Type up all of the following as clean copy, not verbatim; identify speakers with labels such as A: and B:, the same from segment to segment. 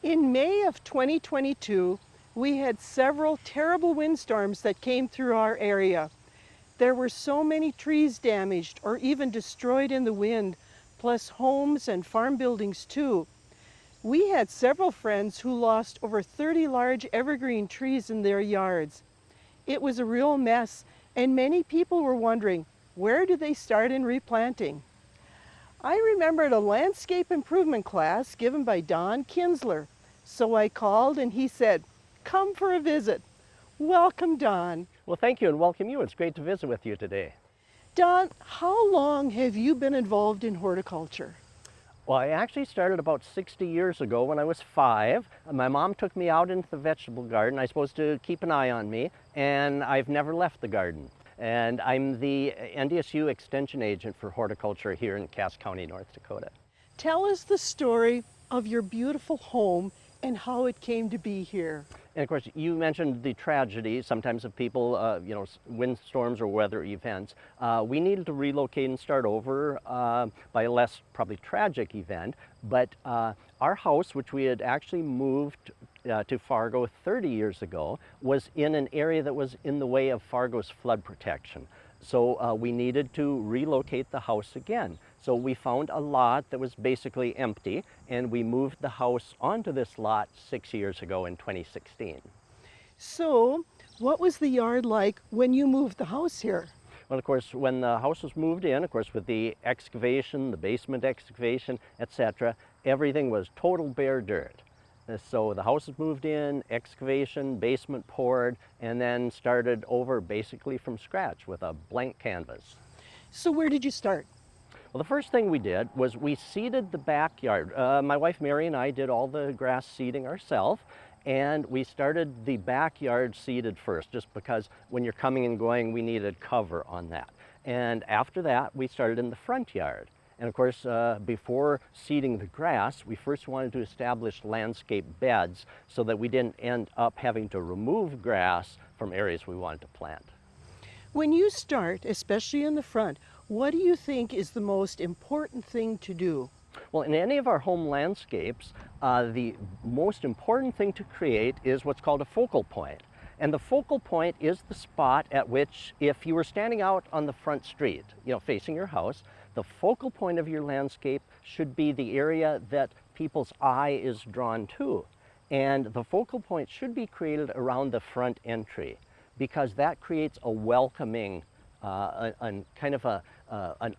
A: In May of 2022, we had several terrible windstorms that came through our area. There were so many trees damaged or even destroyed in the wind, plus homes and farm buildings too. We had several friends who lost over 30 large evergreen trees in their yards. It was a real mess, and many people were wondering, where do they start in replanting? I remembered a landscape improvement class given by Don Kinsler, so I called and he said, "Come for a visit." Welcome, Don.
B: Well, thank you and welcome you. It's great to visit with you today.
A: Don, how long have you been involved in horticulture?
B: Well, I actually started about 60 years ago when I was 5. My mom took me out into the vegetable garden. I was supposed to keep an eye on me, and I've never left the garden. And I'm the NDSU Extension Agent for horticulture here in Cass County, North Dakota.
A: Tell us the story of your beautiful home and how it came to be here.
B: And of course, you mentioned the tragedy sometimes of people, windstorms or weather events. We needed to relocate and start over by a less probably tragic event. But our house, which we had actually moved to Fargo 30 years ago, was in an area that was in the way of Fargo's flood protection. So we needed to relocate the house again. So we found a lot that was basically empty, and we moved the house onto this lot 6 years ago in 2016.
A: So, what was the yard like when you moved the house here?
B: Well, of course, when the house was moved in, of course, with the excavation, the basement excavation, etc., everything was total bare dirt. So the house was moved in, excavation, basement poured, and then started over basically from scratch with a blank canvas.
A: So where did you start?
B: Well, the first thing we did was we seeded the backyard. My wife Mary and I did all the grass seeding ourselves, and we started the backyard seeded first, just because when you're coming and going, we needed cover on that. And after that, we started in the front yard. And of course, before seeding the grass, we first wanted to establish landscape beds so that we didn't end up having to remove grass from areas we wanted to plant.
A: When you start, especially in the front, what do you think is the most important thing to do?
B: Well, in any of our home landscapes, the most important thing to create is what's called a focal point. And the focal point is the spot at which, if you were standing out on the front street, facing your house, the focal point of your landscape should be the area that people's eye is drawn to. And the focal point should be created around the front entry, because that creates a welcoming, an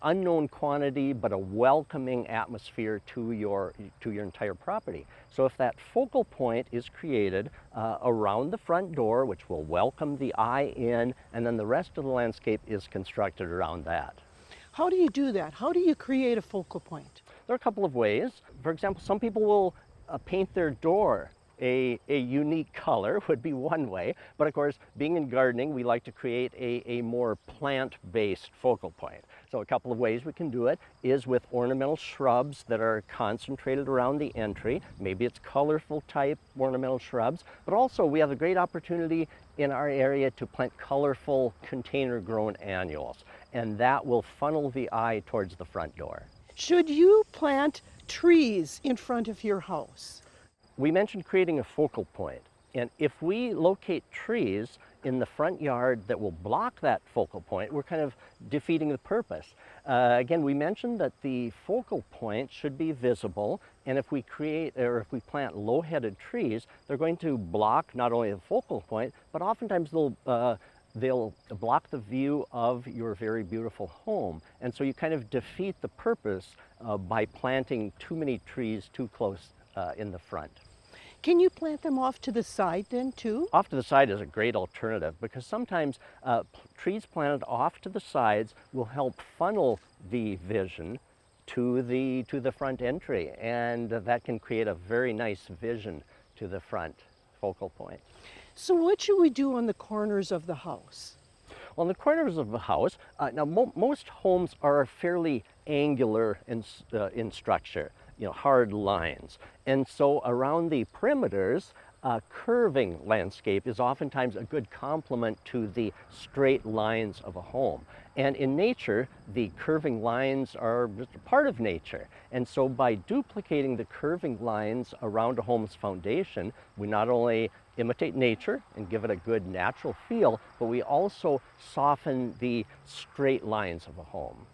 B: unknown quantity, but a welcoming atmosphere to your entire property. So if that focal point is created around the front door, which will welcome the eye in, and then the rest of the landscape is constructed around that.
A: How do you do that? How do you create a focal point?
B: There are a couple of ways. For example, some people will paint their door a unique color would be one way, but of course, being in gardening, we like to create a more plant-based focal point. So a couple of ways we can do it is with ornamental shrubs that are concentrated around the entry. Maybe it's colorful type ornamental shrubs, but also we have a great opportunity in our area to plant colorful container-grown annuals, and that will funnel the eye towards the front door.
A: Should you plant trees in front of your house?
B: We mentioned creating a focal point, and if we locate trees in the front yard that will block that focal point, we're kind of defeating the purpose. Again, we mentioned that the focal point should be visible, and if we plant low-headed trees, they're going to block not only the focal point, but oftentimes they'll block the view of your very beautiful home. And so you kind of defeat the purpose by planting too many trees too close in the front.
A: Can you plant them off to the side then too?
B: Off to the side is a great alternative, because sometimes trees planted off to the sides will help funnel the vision to the front entry, and that can create a very nice vision to the front focal point.
A: So what should we do on the corners of the house?
B: Well, in the corners of the house, now most homes are fairly angular in structure, hard lines. And so around the perimeters, curving landscape is oftentimes a good complement to the straight lines of a home. And in nature, the curving lines are just a part of nature. And so by duplicating the curving lines around a home's foundation, we not only imitate nature and give it a good natural feel, but we also soften the straight lines of a home.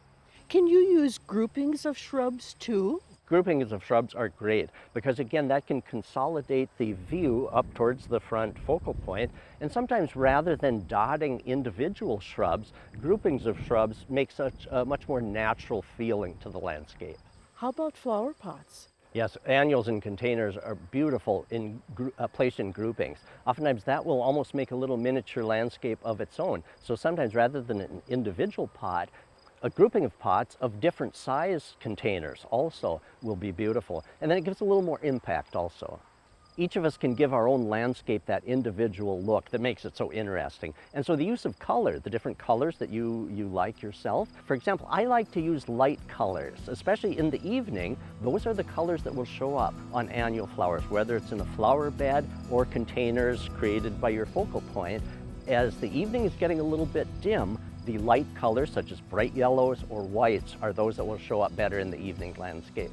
A: Can you use groupings of shrubs too?
B: Groupings of shrubs are great because, again, that can consolidate the view up towards the front focal point. And sometimes, rather than dotting individual shrubs, groupings of shrubs make such a much more natural feeling to the landscape.
A: How about flower pots?
B: Yes, annuals and containers are beautiful placed in groupings. Oftentimes that will almost make a little miniature landscape of its own. So sometimes, rather than an individual pot, a grouping of pots of different size containers also will be beautiful. And then it gives a little more impact also. Each of us can give our own landscape that individual look that makes it so interesting. And so the use of color, the different colors that you like yourself. For example, I like to use light colors, especially in the evening. Those are the colors that will show up on annual flowers, whether it's in a flower bed or containers created by your focal point. As the evening is getting a little bit dim, the light colors, such as bright yellows or whites, are those that will show up better in the evening landscape.